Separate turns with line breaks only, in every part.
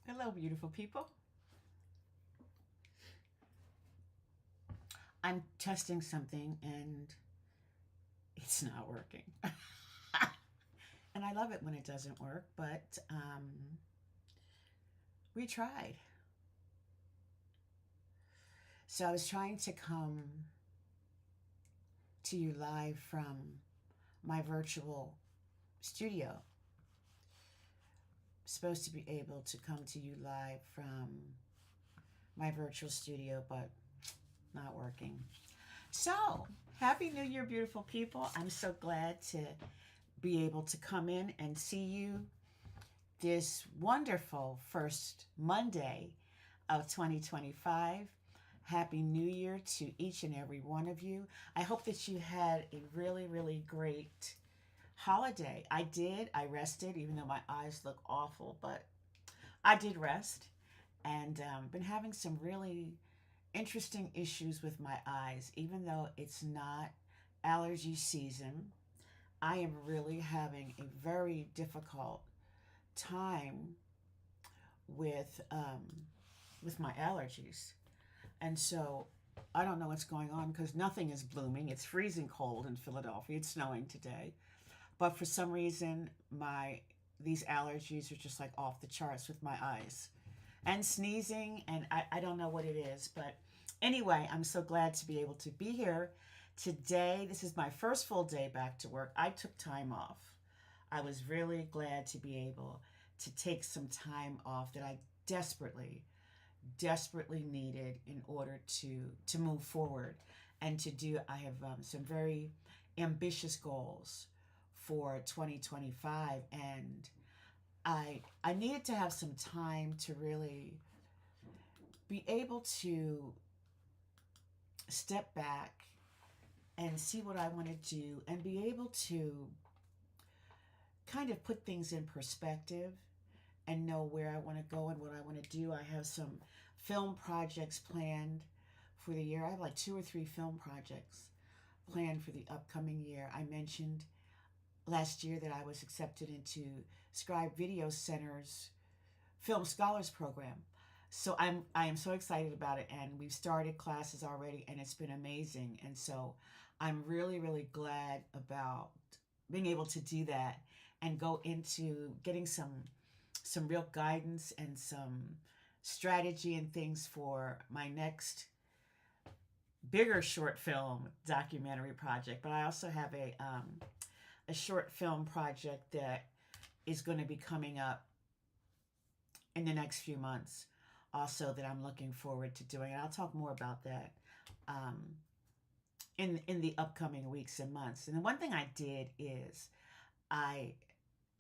Hello, beautiful people. I'm testing something and it's not working. And I love it when it doesn't work, but we tried. So I was trying to come to you live from my virtual studio. Supposed to be able to come to you live from my virtual studio, but not working. So, Happy New Year, beautiful people. I'm so glad to be able to come in and see you this wonderful first Monday of 2025. Happy New Year to each and every one of you. I hope that you had a really, really great holiday. I did. I rested, even though my eyes look awful, but I did rest and been having some really interesting issues with my eyes, even though it's not allergy season. I am really having a very difficult time with my allergies, and so I don't know what's going on because nothing is blooming. It's freezing cold in Philadelphia. It's snowing today, but for some reason my these allergies are just like off the charts with my eyes and sneezing, and I don't know what it is, but anyway, I'm so glad to be able to be here today. This is my first full day back to work. I took time off. I was really glad to be able to take some time off that I desperately, desperately needed in order to move forward and to do. I have some very ambitious goals for 2025, and I needed to have some time to really be able to step back and see what I want to do and be able to kind of put things in perspective and know where I want to go and what I want to do. I have some film projects planned for the year. I have like 2 or 3 film projects planned for the upcoming year. I mentioned last year that I was accepted into Scribe Video Center's Film Scholars Program. So I am so excited about it, and we've started classes already, and it's been amazing. And so I'm really, really glad about being able to do that and go into getting some real guidance and some strategy and things for my next bigger short film documentary project. But I also have a short film project that is going to be coming up in the next few months also that I'm looking forward to doing. And I'll talk more about that um, in the upcoming weeks and months. And the one thing I did is I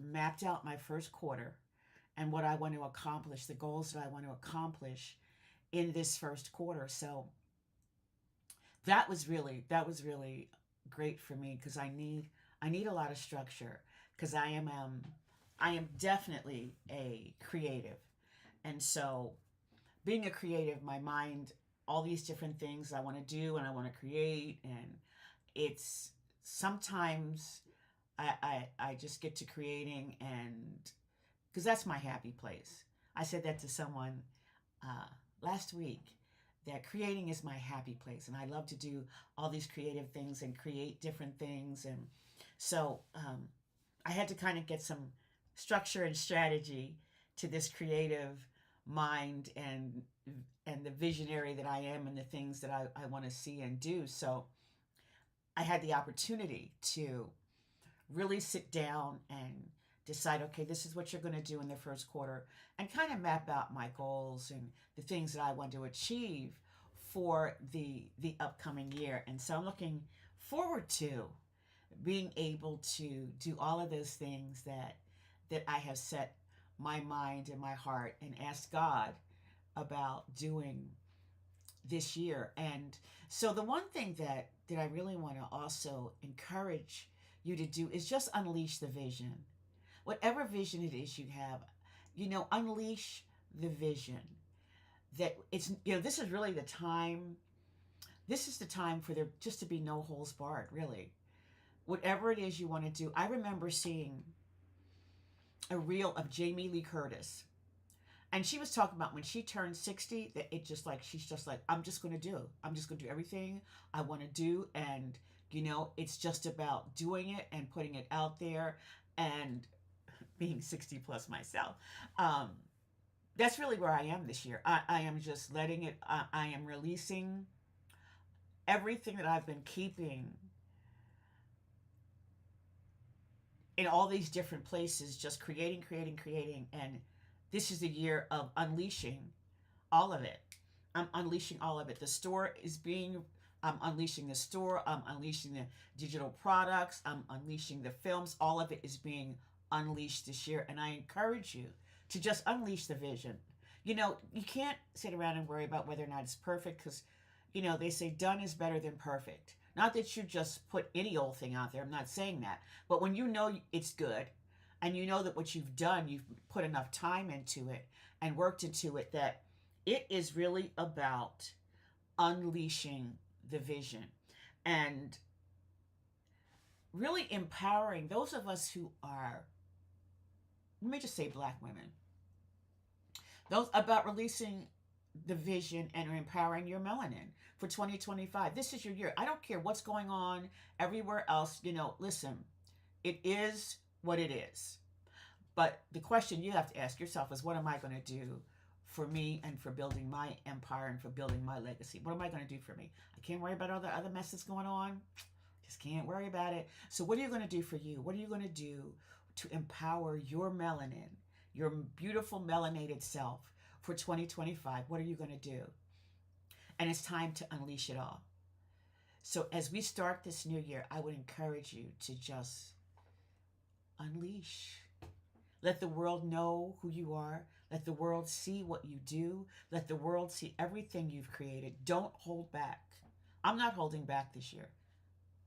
mapped out my first quarter and what I want to accomplish, the goals that I want to accomplish in this first quarter. So that was really great for me because I need a lot of structure because I am definitely a creative, and so being a creative, my mind, all these different things I want to do and I want to create, and it's sometimes I just get to creating, and because that's my happy place. I said that to someone last week, that creating is my happy place, and I love to do all these creative things and create different things, and so I had to kind of get some structure and strategy to this creative mind and the visionary that I am and the things that I want to see and do. So I had the opportunity to really sit down and decide, okay, this is what you're going to do in the first quarter, and kind of map out my goals and the things that I want to achieve for the upcoming year. And so I'm looking forward to being able to do all of those things that I have set my mind and my heart and asked God about doing this year. And so the one thing that I really want to also encourage you to do is just unleash the vision. Whatever vision it is you have, unleash the vision. That it's, this is really the time. This is the time for there just to be no holes barred, really. Whatever it is you want to do. I remember seeing a reel of Jamie Lee Curtis, And she was talking about when she turned 60, that it just like, she's just like, I'm just going to do everything I want to do. And, it's just about doing it and putting it out there. And being 60 plus myself, um, that's really where I am this year. I am just letting it, I am releasing everything that I've been keeping in all these different places, just creating, creating, creating. And this is the year of unleashing all of it. I'm unleashing all of it. The store is being, I'm unleashing the store, I'm unleashing the digital products, I'm unleashing the films. All of it is being unleashed this year. And I encourage you to just unleash the vision. You can't sit around and worry about whether or not it's perfect, because, they say done is better than perfect. Not that you just put any old thing out there. I'm not saying that. But when you know it's good, and you know that what you've done, you've put enough time into it and worked into it, that it is really about unleashing the vision and really empowering those of us who are, let me just say, Black women. Those about releasing the vision and empowering your melanin for 2025. This is your year. I don't care what's going on everywhere else. Listen, it is what it is. But the question you have to ask yourself is, what am I going to do for me and for building my empire and for building my legacy? What am I going to do for me? I can't worry about all the other mess that's going on. Just can't worry about it. So what are you going to do for you? What are you going to do to empower your melanin, your beautiful melanated self for 2025? What are you going to do? And it's time to unleash it all. So as we start this new year, I would encourage you to just unleash. Let the world know who you are. Let the world see what you do. Let the world see everything you've created. Don't hold back. I'm not holding back this year.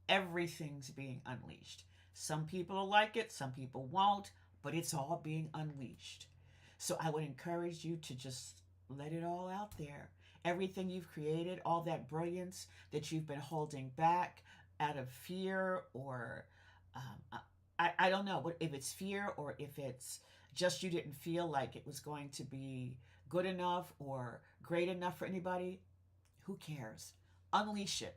Everything's being unleashed. Some people will like it, some people won't, but it's all being unleashed. So I would encourage you to just let it all out there. Everything you've created, all that brilliance that you've been holding back out of fear, or I don't know if it's fear or if it's just you didn't feel like it was going to be good enough or great enough for anybody. Who cares? Unleash it,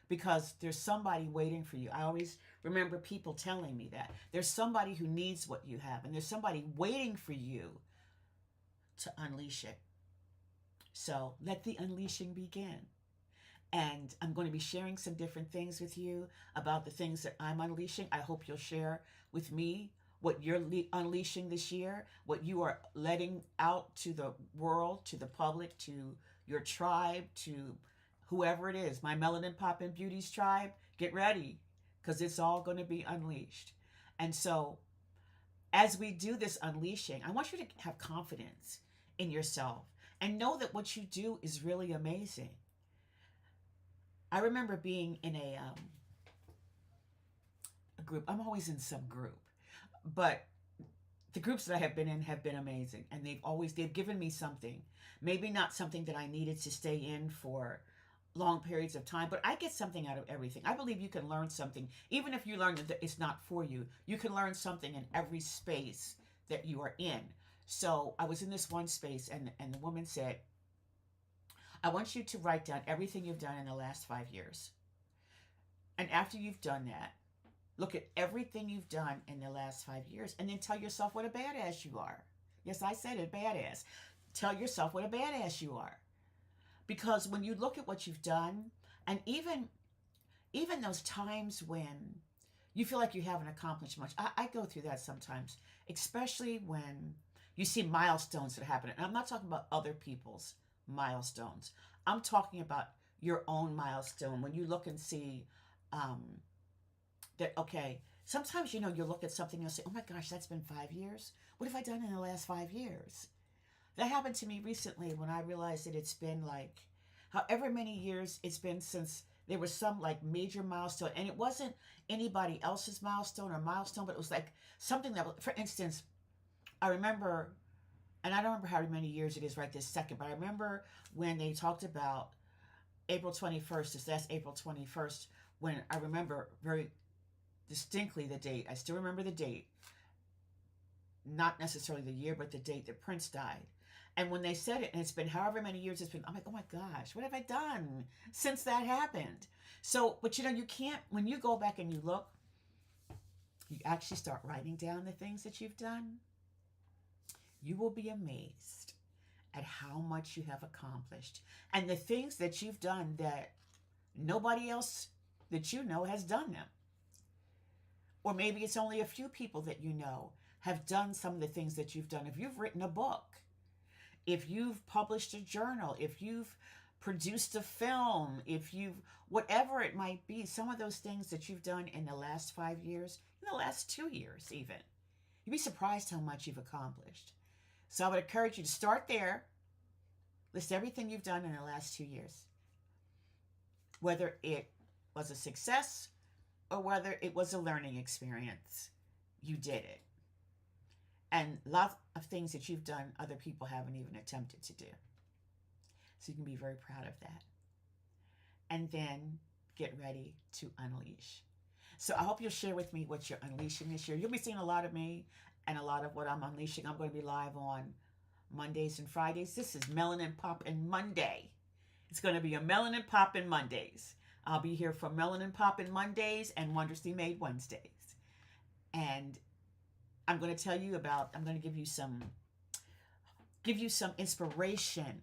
because there's somebody waiting for you. I always remember people telling me that there's somebody who needs what you have, and there's somebody waiting for you to unleash it. So let the unleashing begin. And I'm going to be sharing some different things with you about the things that I'm unleashing. I hope you'll share with me what you're unleashing this year, what you are letting out to the world, to the public, to your tribe, to whoever it is. My Melanin Poppin Beauties tribe, get ready, because it's all going to be unleashed. And so as we do this unleashing, I want you to have confidence in yourself and know that what you do is really amazing. I remember being in a group. I'm always in some group, but the groups that I have been in have been amazing, and they've given me something. Maybe not something that I needed to stay in for long periods of time, but I get something out of everything. I believe you can learn something, even if you learn that it's not for you. You can learn something in every space that you are in. So I was in this one space, and the woman said, I want you to write down everything you've done in the last 5 years. And after you've done that, look at everything you've done in the last 5 years, and then tell yourself what a badass you are. Yes, I said it, badass. Tell yourself what a badass you are. Because when you look at what you've done, and even those times when you feel like you haven't accomplished much, I go through that sometimes, especially when you see milestones that happen. And I'm not talking about other people's milestones. I'm talking about your own milestone. When you look and see that, okay, sometimes, you look at something and you'll say, oh my gosh, that's been 5 years. What have I done in the last 5 years? That happened to me recently when I realized that it's been like however many years it's been since there was some like major milestone. And it wasn't anybody else's milestone, but it was like something that, for instance, I remember, and I don't remember how many years it is right this second, but I remember when they talked about April 21st, this last April 21st, when I remember very distinctly the date. I still remember the date. Not necessarily the year, but the date that Prince died. And when they said it, and it's been however many years it's been, I'm like, oh my gosh, what have I done since that happened? So, but you know, you can't, when you go back and you look, you actually start writing down the things that you've done, you will be amazed at how much you have accomplished and the things that you've done that nobody else that you know has done them. Or maybe it's only a few people that you know have done some of the things that you've done. If you've written a book, if you've published a journal, if you've produced a film, if you've, whatever it might be, some of those things that you've done in the last 5 years, in the last 2 years even, you'd be surprised how much you've accomplished. So I would encourage you to start there, list everything you've done in the last 2 years, whether it was a success or whether it was a learning experience. You did it. And lots of things that you've done other people haven't even attempted to do. So you can be very proud of that. And then get ready to unleash. So I hope you'll share with me what you're unleashing this year. You'll be seeing a lot of me and a lot of what I'm unleashing. I'm going to be live on Mondays and Fridays. This is Melanin Poppin Monday. It's going to be a Melanin Poppin Mondays. I'll be here for Melanin Poppin Mondays and Wondrously Made Wednesdays. And I'm going to tell you about, I'm going to give you some inspiration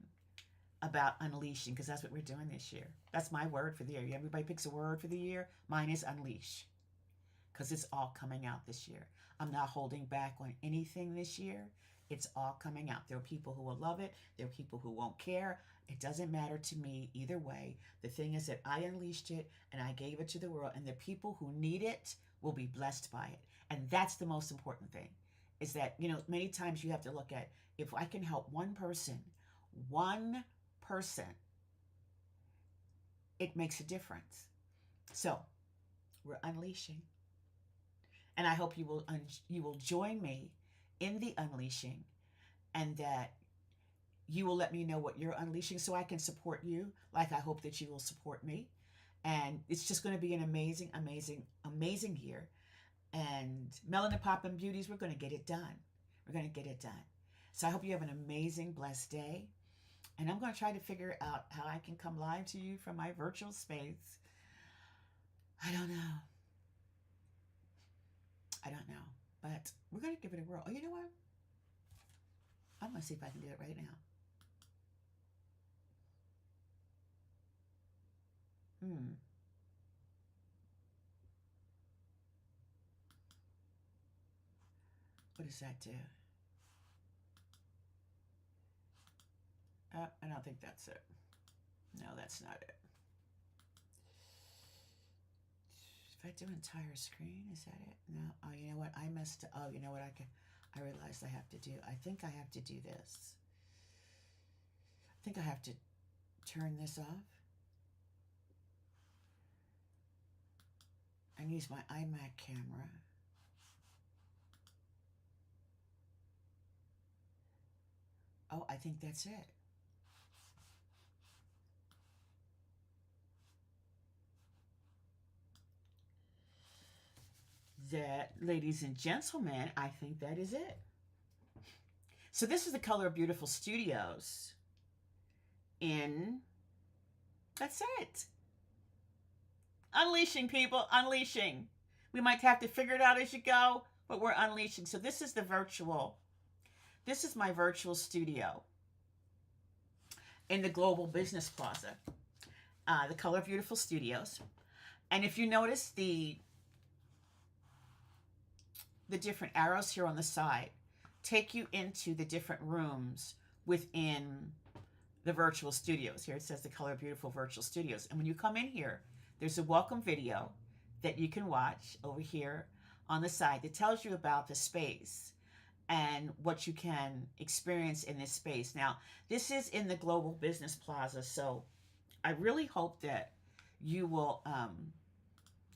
about unleashing, because that's what we're doing this year. That's my word for the year. Everybody picks a word for the year. Mine is unleash, because it's all coming out this year. I'm not holding back on anything this year. It's all coming out. There are people who will love it. There are people who won't care. It doesn't matter to me either way. The thing is that I unleashed it and I gave it to the world, and the people who need it will be blessed by it. And that's the most important thing, is that, you know, many times you have to look at, if I can help one person, it makes a difference. So we're unleashing. And I hope you will join me in the unleashing, and that you will let me know what you're unleashing so I can support you, like I hope that you will support me. And it's just going to be an amazing, amazing, amazing year. And Melanin Poppin Beauties, we're going to get it done. We're going to get it done. So I hope you have an amazing, blessed day. And I'm going to try to figure out how I can come live to you from my virtual space. I don't know. But we're going to give it a whirl. Oh, you know what? I'm going to see if I can do it right now. What does that do? I don't think that's it. No, that's not it. If I do entire screen, is that it? No. Oh, you know what? I messed up. Oh, you know what? I realized I have to do. I think I have to do this. I think I have to turn this off and use my iMac camera. Oh, I think that's it. That, ladies and gentlemen, I think that is it. So this is the Color of Beautiful Studios that's it. Unleashing, people, unleashing. We might have to figure it out as you go, but we're unleashing. So this is my virtual studio in the Global Business Plaza, the Color of Beautiful Studios. And if you notice the different arrows here on the side take you into the different rooms within the virtual studios. Here it says the Color of Beautiful Virtual Studios. And when you come in here, there's a welcome video that you can watch over here on the side that tells you about the space and what you can experience in this space. Now, this is in the Global Business Plaza, so I really hope that you will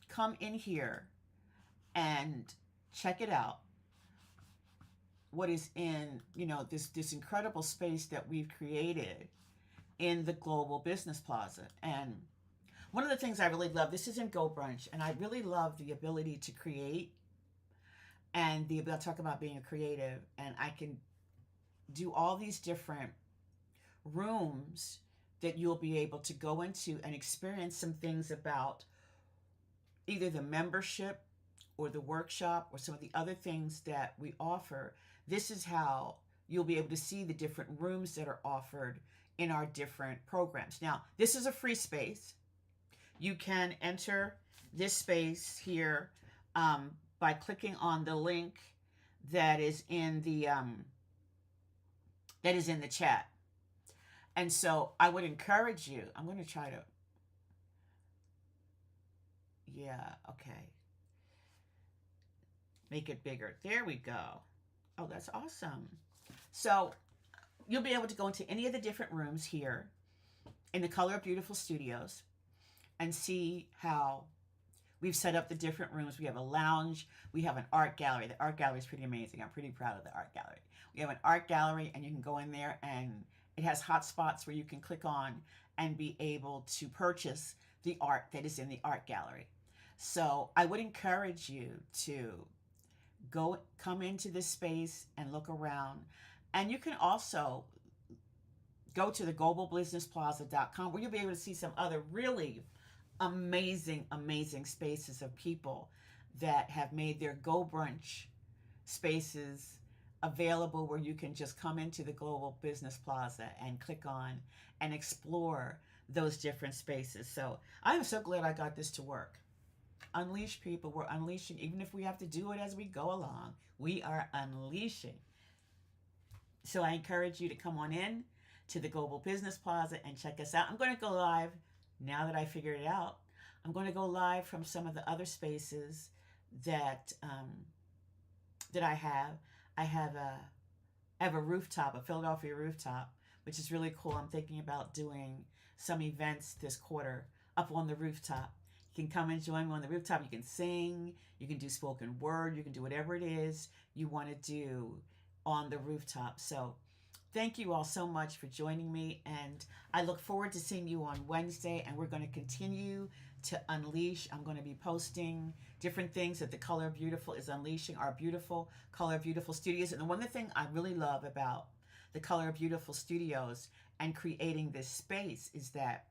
come in here and check it out. What is in, you know, this incredible space that we've created in the Global Business Plaza. And one of the things I really love, this is in Go Brunch, and I really love the ability to create and the ability to talk about being a creative. And I can do all these different rooms that you'll be able to go into and experience some things about either the membership or the workshop or some of the other things that we offer. This is how you'll be able to see the different rooms that are offered in our different programs. Now, this is a free space. You can enter this space here by clicking on the link that is in the chat. And so I would encourage you. I'm going to try to. Yeah, okay. Make it bigger. There we go. Oh, that's awesome. So you'll be able to go into any of the different rooms here in the Color of Beautiful Studios and see how we've set up the different rooms. We have a lounge. We have an art gallery. The art gallery is pretty amazing. I'm pretty proud of the art gallery. We have an art gallery, and you can go in there, and it has hot spots where you can click on and be able to purchase the art that is in the art gallery. So I would encourage you to come into this space and look around. And you can also go to the globalbusinessplaza.com, where you'll be able to see some other really amazing spaces of people that have made their Go Brunch spaces available, where you can just come into the Global Business Plaza and click on and explore those different spaces. So I am so glad I got this to work. Unleash, people. We're unleashing. Even if we have to do it as we go along, we are unleashing. So I encourage you to come on in to the Global Business Plaza and check us out. I'm going to go live now that I figured it out. I'm going to go live from some of the other spaces that I have. I have a rooftop, a Philadelphia rooftop, which is really cool. I'm thinking about doing some events this quarter up on the rooftop. You can come and join me on the rooftop. You can sing, you can do spoken word, you can do whatever it is you want to do on the rooftop. So thank you all so much for joining me, and I look forward to seeing you on Wednesday, and we're going to continue to unleash. I'm going to be posting different things that the Color of Beautiful is unleashing, our beautiful Color of Beautiful Studios. And the one thing I really love about the Color of Beautiful Studios and creating this space is that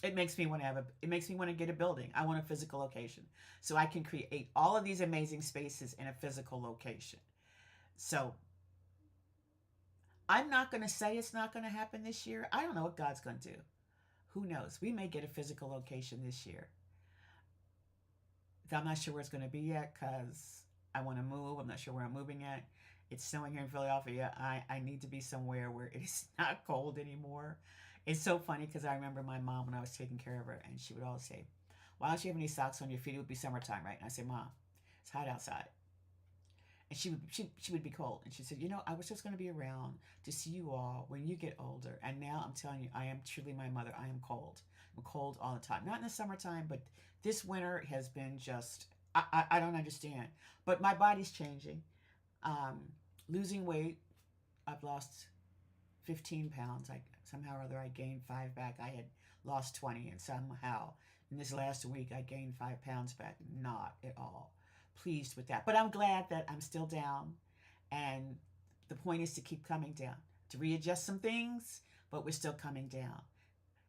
it makes me want to get a building. I want a physical location so I can create all of these amazing spaces in a physical location. So I'm not going to say it's not going to happen this year. I don't know what God's going to do. Who knows? We may get a physical location this year. I'm not sure where it's going to be yet because I want to move. I'm not sure where I'm moving at. It's snowing here in Philadelphia. I need to be somewhere where it's not cold anymore. It's so funny because I remember my mom when I was taking care of her, and she would always say, "Why don't you have any socks on your feet? It would be summertime, right?" And I say, "Mom, it's hot outside." And she would be cold. And she said, "You know, I was just going to be around to see you all when you get older. And now I'm telling you, I am truly my mother. I am cold. I'm cold all the time. Not in the summertime, but this winter has been just, I don't understand. But my body's changing. Losing weight, I've lost 15 pounds. Somehow or other, I gained 5 back. I had lost 20. And somehow, in this last week, I gained 5 pounds back. Not at all pleased with that. But I'm glad that I'm still down. And the point is to keep coming down, to readjust some things, but we're still coming down.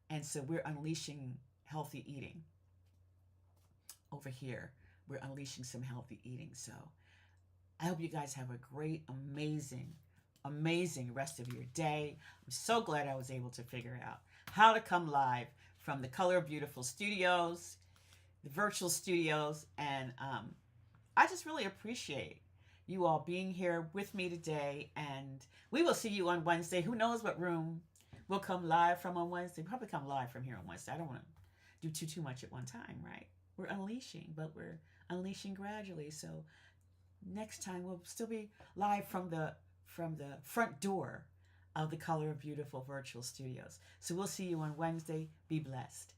And so we're unleashing healthy eating. Over here, we're unleashing some healthy eating. So I hope you guys have a great, amazing rest of your day. I'm so glad I was able to figure out how to come live from the Color of Beautiful Studios, the virtual studios, and I just really appreciate you all being here with me today, and we will see you on Wednesday. Who knows what room we'll come live from on Wednesday? We'll probably come live from here on Wednesday. I don't want to do too much at one time, right? We're unleashing, but we're unleashing gradually. So next time we'll still be live from the front door of the Color of Beautiful Virtual Studios. So we'll see you on Wednesday. Be blessed.